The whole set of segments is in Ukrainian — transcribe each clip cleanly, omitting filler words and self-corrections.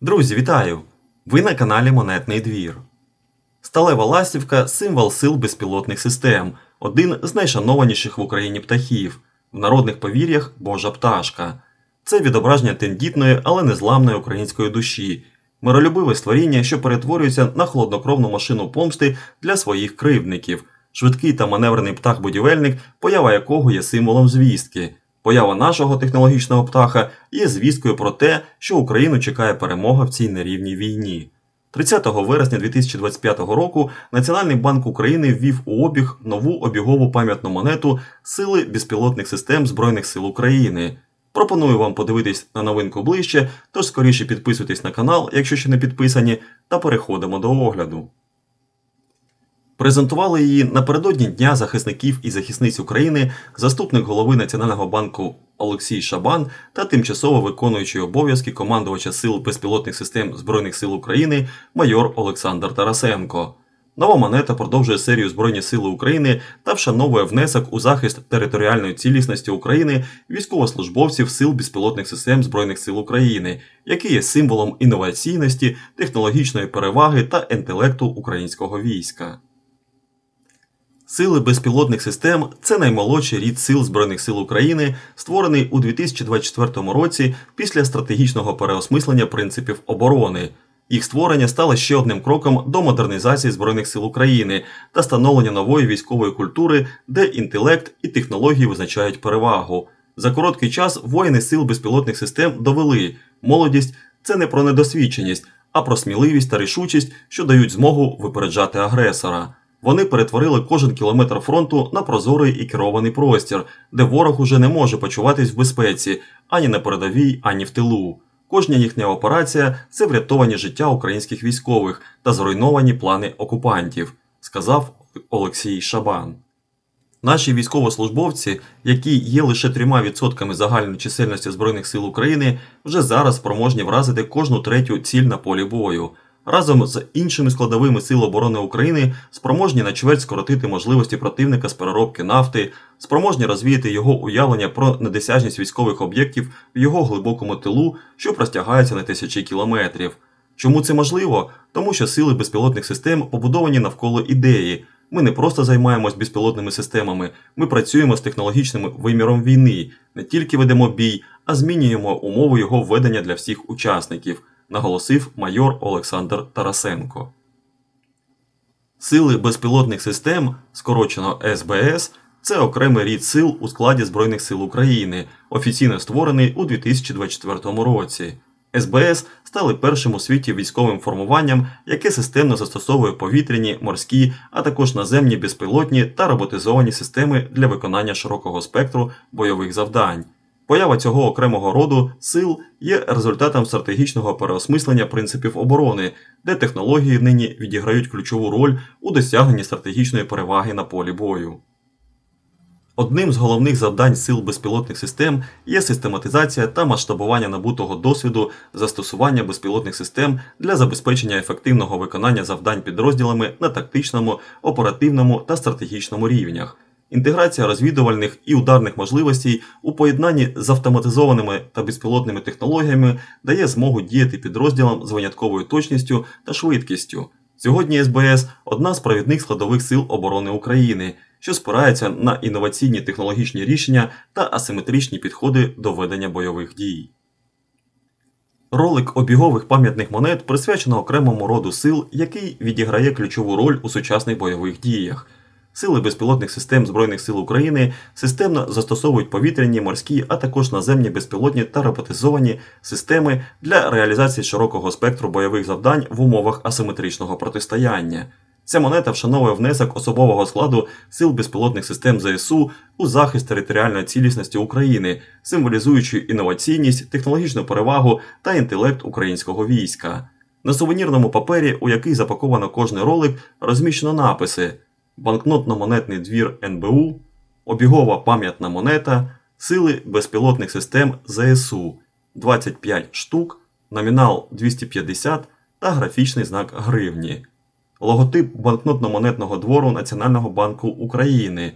Друзі, вітаю! Ви на каналі Монетний двір. Сталева ластівка – символ сил безпілотних систем, один з найшанованіших в Україні птахів, в народних повір'ях – Божа пташка. Це відображення тендітної, але незламної української душі, миролюбиве створіння, що перетворюється на холоднокровну машину помсти для своїх кривдників, швидкий та маневрений птах-будівельник, поява якого є символом звістки. Поява нашого технологічного птаха є звісткою про те, що Україну чекає перемога в цій нерівній війні. 30 вересня 2025 року Національний банк України ввів у обіг нову обігову пам'ятну монету Сили безпілотних систем Збройних сил України. Пропоную вам подивитись на новинку ближче, тож скоріше підписуйтесь на канал, якщо ще не підписані, та переходимо до огляду. Презентували її напередодні Дня захисників і захисниць України заступник голови Національного банку Олексій Шабан та тимчасово виконуючий обов'язки командувача Сил безпілотних систем Збройних сил України майор Олександр Тарасенко. Нова монета продовжує серію Збройні сили України та вшановує внесок у захист територіальної цілісності України військовослужбовців Сил безпілотних систем Збройних сил України, який є символом інноваційності, технологічної переваги та інтелекту українського війська. Сили безпілотних систем – це наймолодший рід Сил Збройних сил України, створений у 2024 році після стратегічного переосмислення принципів оборони. Їх створення стало ще одним кроком до модернізації Збройних сил України та становлення нової військової культури, де інтелект і технології визначають перевагу. За короткий час воїни Сил безпілотних систем довели – молодість – це не про недосвідченість, а про сміливість та рішучість, що дають змогу випереджати агресора. Вони перетворили кожен кілометр фронту на прозорий і керований простір, де ворог уже не може почуватись в безпеці ані на передовій, ані в тилу. Кожна їхня операція – це врятовані життя українських військових та зруйновані плани окупантів, сказав Олексій Шабан. Наші військовослужбовці, які є лише 3% загальної чисельності Збройних сил України, вже зараз спроможні вразити кожну третю ціль на полі бою. Разом з іншими складовими Сил оборони України спроможні на чверть скоротити можливості противника з переробки нафти, спроможні розвіяти його уявлення про недосяжність військових об'єктів в його глибокому тилу, що простягається на тисячі кілометрів. Чому це можливо? Тому що сили безпілотних систем побудовані навколо ідеї. Ми не просто займаємось безпілотними системами, ми працюємо з технологічним виміром війни, не тільки ведемо бій, а змінюємо умови його ведення для всіх учасників, наголосив майор Олександр Тарасенко. Сили безпілотних систем, скорочено СБС, це окремий рід сил у складі Збройних сил України, офіційно створений у 2024 році. СБС стали першим у світі військовим формуванням, яке системно застосовує повітряні, морські, а також наземні безпілотні та роботизовані системи для виконання широкого спектру бойових завдань. Поява цього окремого роду сил є результатом стратегічного переосмислення принципів оборони, де технології нині відіграють ключову роль у досягненні стратегічної переваги на полі бою. Одним з головних завдань Сил безпілотних систем є систематизація та масштабування набутого досвіду застосування безпілотних систем для забезпечення ефективного виконання завдань підрозділами на тактичному, оперативному та стратегічному рівнях. Інтеграція розвідувальних і ударних можливостей у поєднанні з автоматизованими та безпілотними технологіями дає змогу діяти підрозділам з винятковою точністю та швидкістю. Сьогодні СБС – одна з провідних складових Сил оборони України, що спирається на інноваційні технологічні рішення та асиметричні підходи до ведення бойових дій. Ролик обігових пам'ятних монет присвячено окремому роду сил, який відіграє ключову роль у сучасних бойових діях. Сили безпілотних систем Збройних сил України системно застосовують повітряні, морські, а також наземні безпілотні та роботизовані системи для реалізації широкого спектру бойових завдань в умовах асиметричного протистояння. Ця монета вшановує внесок особового складу Сил безпілотних систем ЗСУ у захист територіальної цілісності України, символізуючи інноваційність, технологічну перевагу та інтелект українського війська. На сувенірному папері, у який запаковано кожний ролик, розміщено написи: банкнотно-монетний двір НБУ, обігова пам'ятна монета, Сили безпілотних систем ЗСУ, 25 штук, номінал 250 та графічний знак гривні. Логотип банкнотно-монетного двору Національного банку України,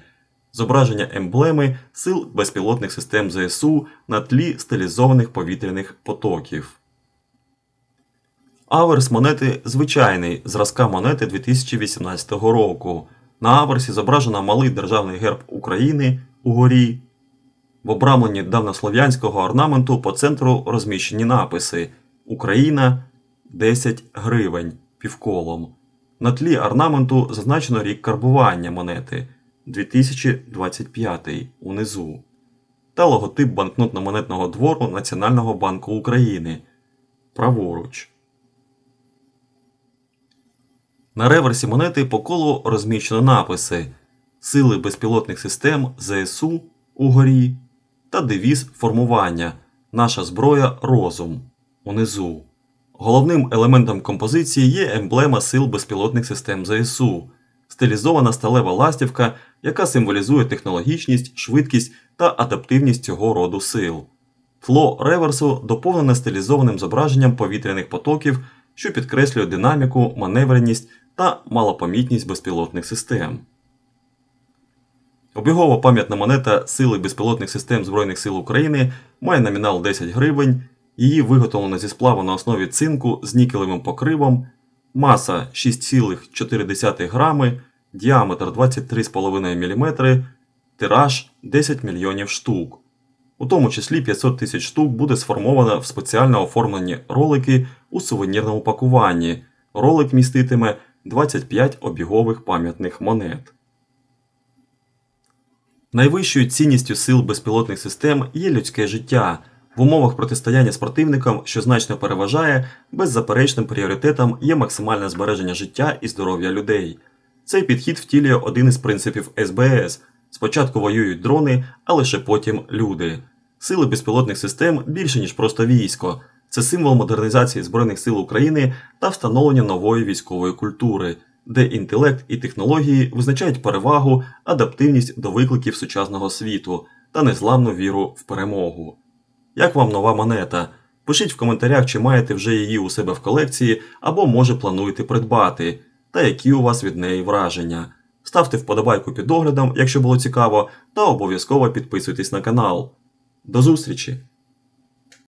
зображення емблеми Сил безпілотних систем ЗСУ на тлі стилізованих повітряних потоків. Аверс монети звичайний, зразка монети 2018 року. На аверсі зображено малий державний герб України угорі. В обрамленні давнослов'янського орнаменту по центру розміщені написи «Україна 10 гривень» півколом. На тлі орнаменту зазначено рік карбування монети 2025 унизу та логотип банкнотно-монетного двору Національного банку України праворуч. На реверсі монети по колу розміщено написи «Сили безпілотних систем ЗСУ угорі» та девіз формування «Наша зброя – розум» унизу. Головним елементом композиції є емблема Сил безпілотних систем ЗСУ – стилізована сталева ластівка, яка символізує технологічність, швидкість та адаптивність цього роду сил. Тло реверсу доповнене стилізованим зображенням повітряних потоків, що підкреслює динаміку, маневреність та малопомітність безпілотних систем. Обігова пам'ятна монета Сили безпілотних систем Збройних сил України має номінал 10 гривень, її виготовлено зі сплаву на основі цинку з нікелевим покривом, маса 6,4 грами, діаметр 23,5 мм, тираж 10 мільйонів штук. У тому числі 500 тисяч штук буде сформовано в спеціально оформлені ролики у сувенірному пакуванні. Ролик міститиме 25 обігових пам'ятних монет. Найвищою цінністю сил безпілотних систем є людське життя. В умовах протистояння з противником, що значно переважає, беззаперечним пріоритетом є максимальне збереження життя і здоров'я людей. Цей підхід втілює один із принципів СБС – спочатку воюють дрони, а лише потім люди. Сили безпілотних систем більше, ніж просто військо. Це символ модернізації Збройних сил України та встановлення нової військової культури, де інтелект і технології визначають перевагу, адаптивність до викликів сучасного світу та незламну віру в перемогу. Як вам нова монета? Пишіть в коментарях, чи маєте вже її у себе в колекції або, може, плануєте придбати, та які у вас від неї враження. Ставте вподобайку під оглядом, якщо було цікаво, та обов'язково підписуйтесь на канал. До зустрічі!